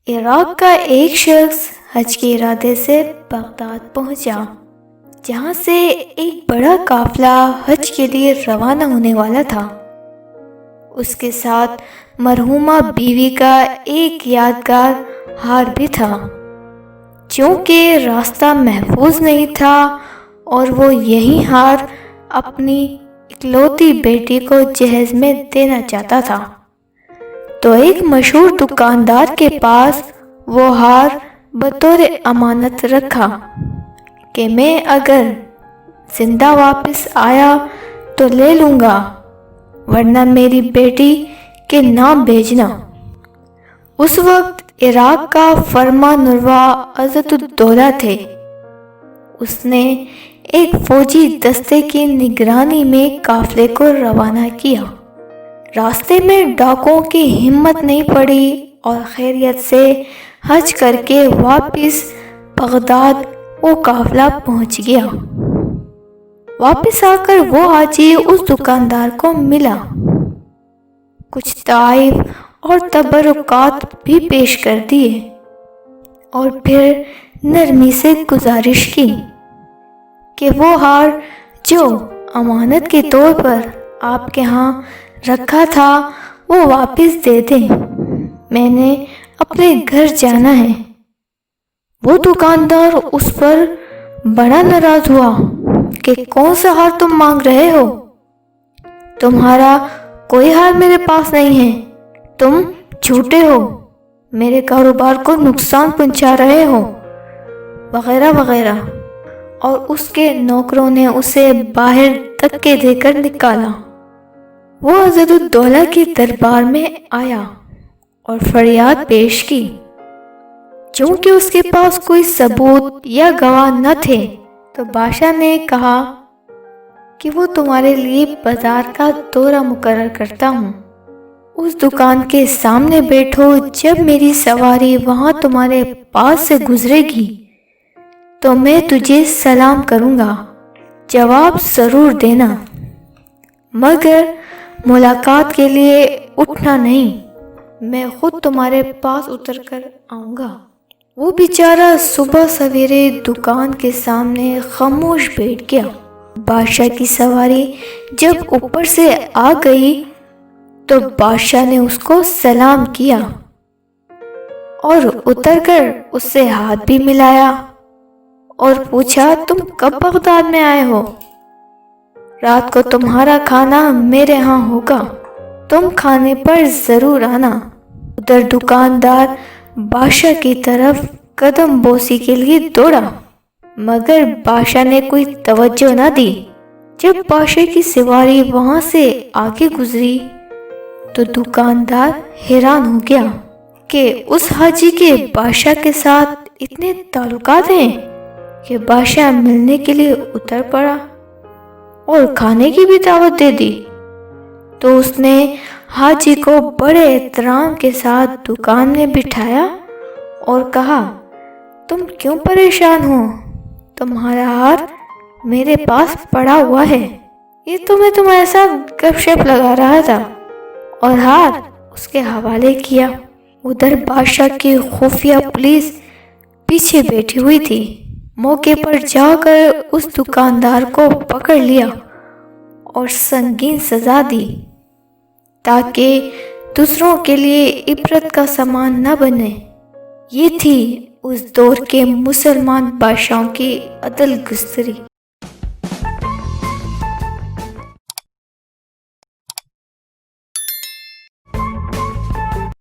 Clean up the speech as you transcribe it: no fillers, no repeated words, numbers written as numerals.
عراق کا ایک شخص حج کے ارادے سے بغداد پہنچا، جہاں سے ایک بڑا قافلہ حج کے لیے روانہ ہونے والا تھا۔ اس کے ساتھ مرحومہ بیوی کا ایک یادگار ہار بھی تھا۔ چونکہ راستہ محفوظ نہیں تھا اور وہ یہی ہار اپنی اکلوتی بیٹی کو جہیز میں دینا چاہتا تھا، تو ایک مشہور دکاندار کے پاس وہ ہار بطور امانت رکھا کہ میں اگر زندہ واپس آیا تو لے لوں گا، ورنہ میری بیٹی کے نام بھیجنا۔ اس وقت عراق کا فرمانروا عزت الدولہ تھے۔ اس نے ایک فوجی دستے کی نگرانی میں قافلے کو روانہ کیا۔ راستے میں ڈاکوؤں کی ہمت نہیں پڑی اور خیریت سے حج کر کے واپس بغداد وہ قافلہ پہنچ گیا۔ واپس آ کر وہ حاجی اس دکاندار کو ملا، کچھ تحائف اور تبرکات بھی پیش کر دیے، اور پھر نرمی سے گزارش کی کہ وہ ہار جو امانت کے طور پر آپ کے ہاں رکھا تھا وہ واپس دے دیں، میں نے اپنے گھر جانا ہے۔ وہ دکاندار اس پر بڑا ناراض ہوا کہ کون سا ہار تم مانگ رہے ہو؟ تمہارا کوئی ہار میرے پاس نہیں ہے، تم جھوٹے ہو، میرے کاروبار کو نقصان پہنچا رہے ہو، وغیرہ وغیرہ، اور اس کے نوکروں نے اسے باہر دھکے دے کر نکالا۔ وہ عزت الدولہ کے دربار میں آیا اور فریاد پیش کی۔ چونکہ اس کے پاس کوئی ثبوت یا گواہ نہ تھے، تو بادشاہ نے کہا کہ وہ تمہارے لیے بازار کا دورہ مقرر کرتا ہوں، اس دکان کے سامنے بیٹھو، جب میری سواری وہاں تمہارے پاس سے گزرے گی تو میں تجھے سلام کروں گا، جواب ضرور دینا، مگر ملاقات کے لیے اٹھنا نہیں، میں خود تمہارے پاس اتر کر آؤں گا۔ وہ بیچارہ صبح سویرے دکان کے سامنے خاموش بیٹھ گیا۔ بادشاہ کی سواری جب اوپر سے آ گئی تو بادشاہ نے اس کو سلام کیا اور اتر کر اس سے ہاتھ بھی ملایا اور پوچھا، تم کب بغداد میں آئے ہو؟ رات کو تمہارا کھانا میرے ہاں ہوگا، تم کھانے پر ضرور آنا۔ ادھر دکاندار بادشاہ کی طرف قدم بوسی کے لیے دوڑا، مگر بادشاہ نے کوئی توجہ نہ دی۔ جب بادشاہ کی سواری وہاں سے آگے گزری تو دکاندار حیران ہو گیا کہ اس حاجی کے بادشاہ کے ساتھ اتنے تعلقات ہیں کہ بادشاہ ملنے کے لیے اتر پڑا اور کھانے کی بھی دعوت دے دی۔ تو اس نے حاجی کو بڑے احترام کے ساتھ دکان میں بٹھایا اور کہا، تم کیوں پریشان ہو؟ تمہارا ہار میرے پاس پڑا ہوا ہے، یہ تو میں تمہارے ساتھ گپ شپ لگا رہا تھا، اور ہار اس کے حوالے کیا۔ ادھر بادشاہ کی خفیہ پولیس پیچھے بیٹھی ہوئی تھی، موقع پر جا کر اس دکاندار کو پکڑ لیا اور سنگین سزا دی، تاکہ دوسروں کے لیے عبرت کا سامان نہ بنے۔ یہ تھی اس دور کے مسلمان بادشاہوں کی عدل گستری۔